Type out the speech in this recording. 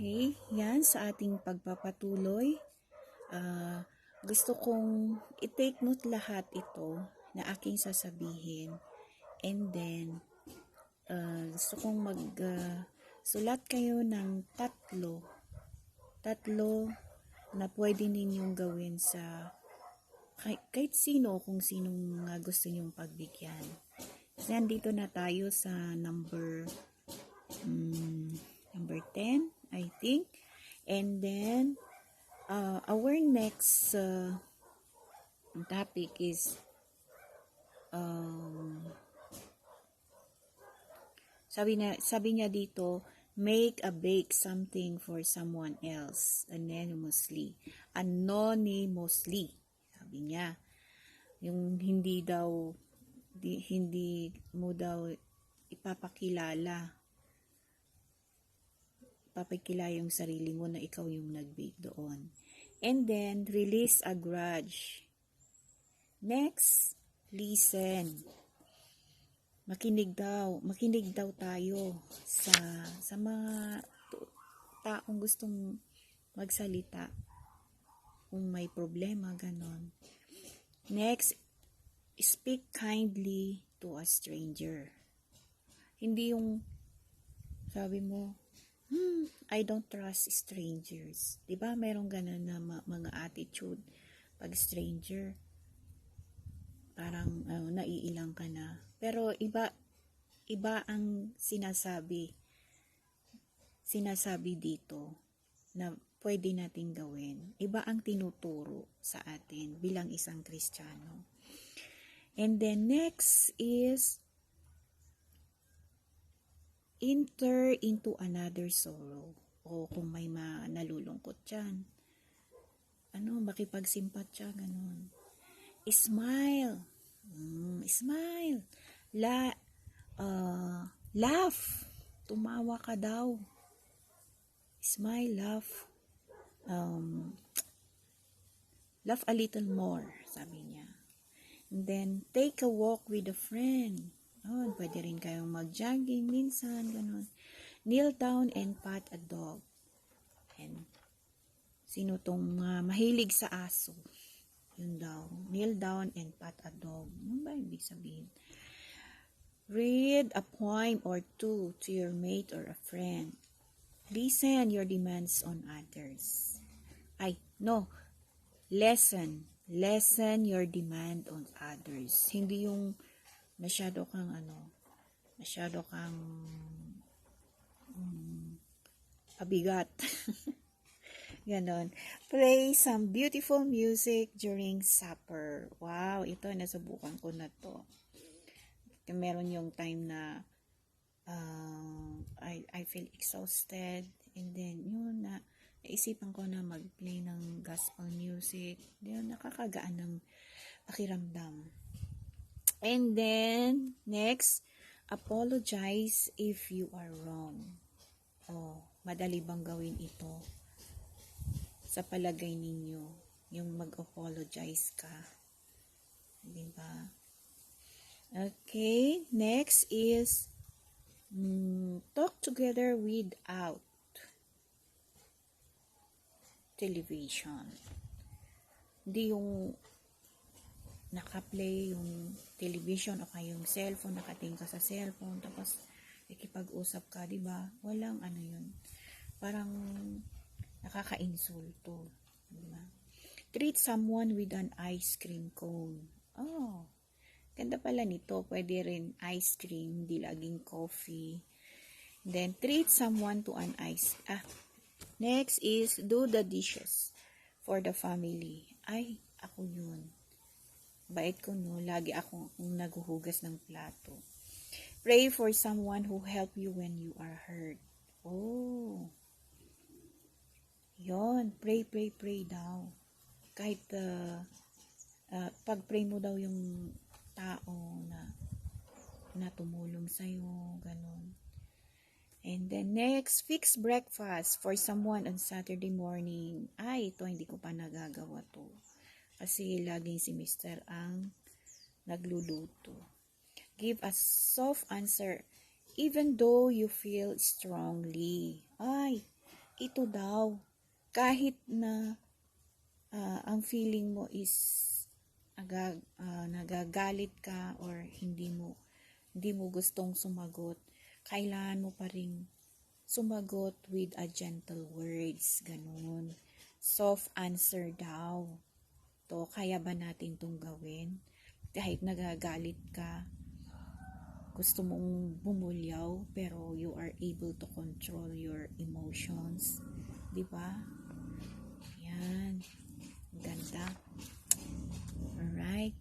Okay, yan sa ating pagpapatuloy. Gusto kong i-take note lahat ito na aking sasabihin. And then, gusto kong sulat kayo ng tatlo na pwede ninyong gawin sa kahit sino, kung sinong gusto nyong pagbigyan. Yan, dito na tayo sa number 10, I think. And then, our next topic is sabi niya dito, make a bake something for someone else anonymously. Sabi niya, yung hindi mo daw ipapakilala yung sarili mo na ikaw yung nag-bake doon. And then, release a grudge. Next, listen. Makinig daw tayo sa mga taong gustong magsalita kung may problema, ganon. Next, speak kindly to a stranger. Hindi yung sabi mo, I don't trust strangers. Diba merong ganun na mga attitude pag stranger, parang naiilang ka na. Pero iba ang sinasabi dito na pwede nating gawin. Iba ang tinuturo sa atin bilang isang Kristiyano. And then next is enter into another sorrow. O kung may nalulungkot dyan, makipagsimpatya, ganun. Smile. Smile. Laugh. Tumawa ka daw. Smile, laugh. Laugh a little more, sabi niya. And then, take a walk with a friend. Pwede rin kayong mag-jogging minsan, ganun. Kneel down and pat a dog. And sino tong mahilig sa aso? Yun daw. Kneel down and pat a dog. Ano ba ibig sabihin? Read a poem or two to your mate or a friend. Listen your demands on others. Lessen your demand on others. Hindi yung masyado kang pabigat. Ganon. Play some beautiful music during supper. Wow, ito nasubukan ko na to. Meron yung time na I feel exhausted, and then yun naisipan ko na mag-play ng gospel music. Yun, nakakagaan ng pakiramdam. And then, next, apologize if you are wrong. Madali bang gawin ito? Sa palagay ninyo, yung mag-apologize ka. Diba? Okay, next is, talk together without television. Hindi yung nakaplay yung television o kaya yung cellphone, nakatingin ka sa cellphone, tapos ikipag-usap ka, diba? Walang yun. Parang nakaka-insulto. Diba? Treat someone with an ice cream cone. Ganda pala nito. Pwede rin ice cream, hindi laging coffee. Then, treat someone to an ice. Next is, do the dishes for the family. Ako yun. Bait ko, no? Lagi akong naghuhugas ng plato. Pray for someone who help you when you are hurt. Yon. Pray daw. Kahit pag-pray mo daw yung tao na tumulong sa'yo, ganun. And then next, fix breakfast for someone on Saturday morning. Ito hindi ko pa nagagawa to. Kasi laging si Mr. ang nagluluto. Give a soft answer even though you feel strongly. ito daw, kahit na ang feeling mo is nagagalit ka or hindi mo gustong sumagot, kailangan mo pa rin sumagot with a gentle words, ganun. Soft answer daw. To, kaya ba natin tong gawin? Kahit nagagalit ka, gusto mong bumulyaw, pero you are able to control your emotions. Di ba? Yan. Ganda. Alright.